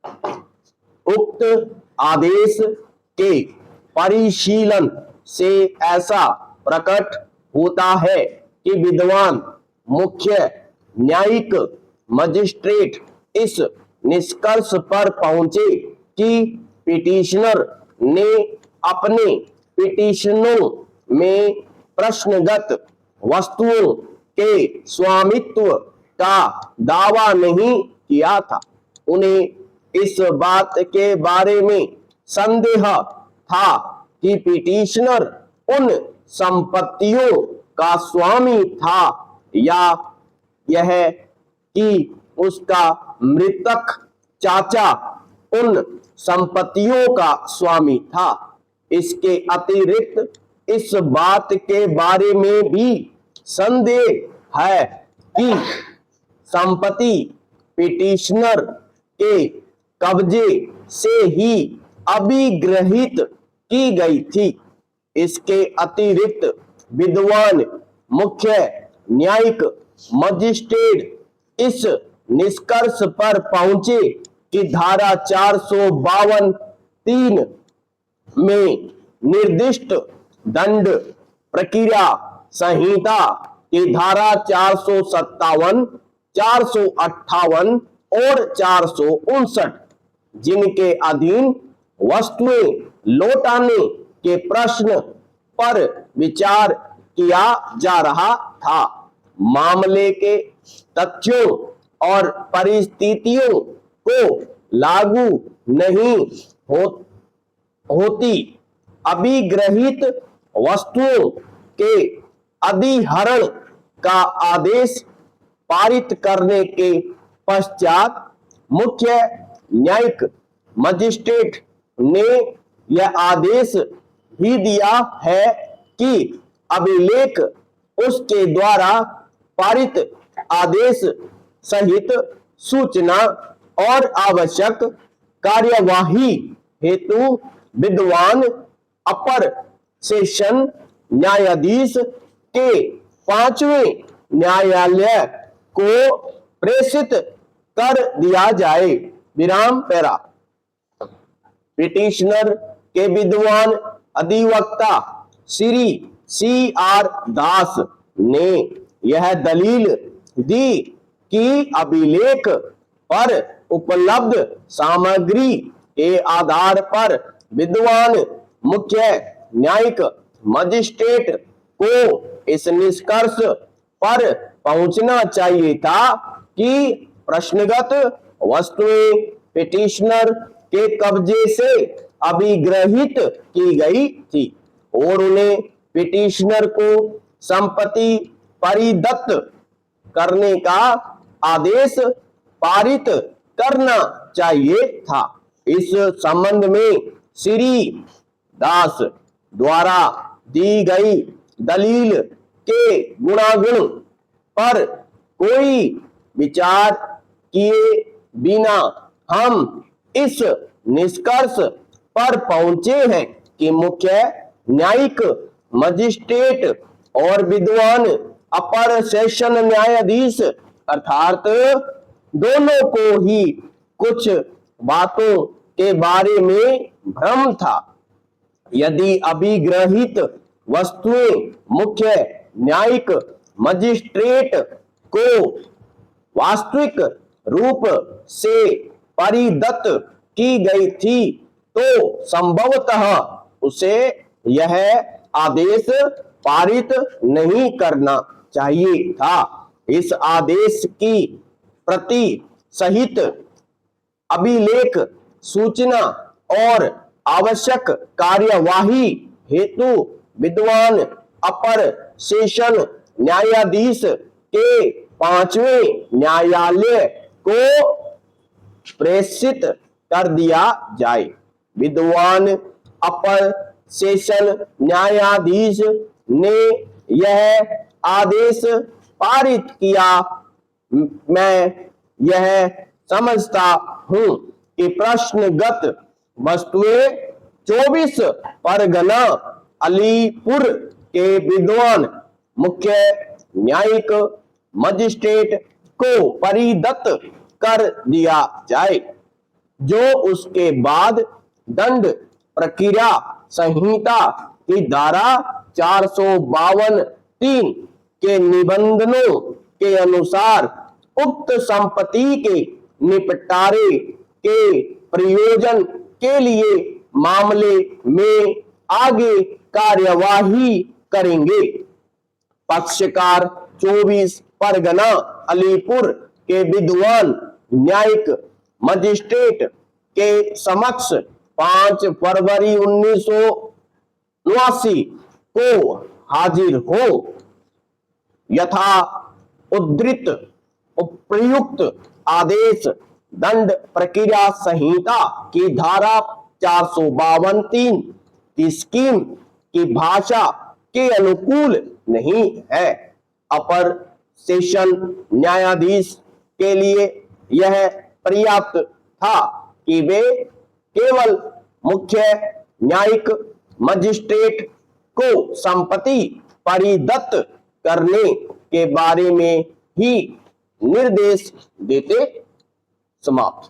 उक्त आदेश के परिशीलन से ऐसा प्रकट होता है कि विद्वान मुख्य न्यायिक मजिस्ट्रेट इस निष्कर्ष पर पहुंचे कि पिटिशनर ने अपने पिटिशनों में प्रश्नगत वस्तुओं के स्वामित्व का दावा नहीं किया था। उन्हें इस बात के बारे में संदेह था कि पिटिशनर उन संपत्तियों का स्वामी था या यह कि उसका मृतक चाचा उन संपत्तियों का स्वामी था। इसके अतिरिक्त इस बात के बारे में भी संदेह है कि संपत्ति पिटिशनर के कब्जे से ही अभिग्रहित की गई थी। इसके अतिरिक्त विद्वान मुख्य न्यायिक मजिस्ट्रेट इस निष्कर्ष पर पहुंचे कि धारा 452(3) में निर्दिष्ट दंड प्रक्रिया संहिता की धारा 457, 458 और 459 जिनके अधीन वस्तुएं लौटाने के प्रश्न पर विचार किया जा रहा था, मामले के तथ्यों और परिस्थितियों को लागू नहीं होती अभिग्रहित वस्तुओं के अधिहरण का आदेश पारित करने के पश्चात मुख्य न्यायिक मजिस्ट्रेट ने यह आदेश भी दिया है कि अभिलेख उसके द्वारा पारित आदेश सहित सूचना और आवश्यक कार्यवाही हेतु विद्वान अपर सेशन न्यायाधीश के 5वें न्यायालय को प्रेषित कर दिया जाए। विराम पैरा। पिटिशनर के विद्वान अधिवक्ता श्री C.R. दास ने यह दलील दी कि अभिलेख पर उपलब्ध सामग्री के आधार पर विद्वान मुख्य न्यायिक मजिस्ट्रेट को इस निष्कर्ष पर पहुंचना चाहिए था कि प्रश्नगत वस्तुएं पिटिशनर के कब्जे से अभिग्रहित की गई थी और उन्हें पिटिशनर को संपत्ति परिदत्त करने का आदेश पारित करना चाहिए था। इस संबंध में श्री दास द्वारा दी गई दलील के गुणागुण पर कोई विचार किए बिना हम इस निष्कर्ष पर पहुंचे हैं कि मुख्य न्यायिक मजिस्ट्रेट और विद्वान अपर सेशन न्यायाधीश अर्थात दोनों को ही कुछ बातों के बारे में भ्रम था। यदि अभिग्रहित वस्तुएं मुख्य न्यायिक मजिस्ट्रेट को वास्तविक रूप से परिदत्त की गई थी तो संभवतः उसे यह आदेश पारित नहीं करना चाहिए था। इस आदेश की प्रति सहित अभिलेख सूचना और आवश्यक कार्यवाही हेतु विद्वान अपर सेशन न्यायाधीश के 5वें न्यायालय को प्रेषित कर दिया जाए। विद्वान अपर सेशन न्यायाधीश ने यह आदेश पारित किया। मैं यह समझता हूं कि प्रश्नगत वस्तुएं 24 परगना अलीपुर के विद्वान मुख्य न्यायिक मजिस्ट्रेट को परिदत्त कर दिया जाए। जो उसके बाद दंड प्रक्रिया संहिता की धारा 452(3) के निबंधनों के अनुसार उक्त संपत्ति के निपटारे के प्रयोजन के लिए मामले में आगे कार्यवाही करेंगे। पक्षकार 24 परगना अलीपुर के विद्वान न्यायिक मजिस्ट्रेट के समक्ष 5 फरवरी 1979 को हाजिर हो यथा उद्धृत उपयुक्त आदेश दंड प्रक्रिया संहिता की धारा 452(3) की स्कीम की भाषा के अनुकूल नहीं है। अपर सेशन न्यायाधीश के लिए यह पर्याप्त था कि वे केवल मुख्य न्यायिक मजिस्ट्रेट को संपत्ति परिदत्त करने के बारे में ही निर्देश देते। समाप्त।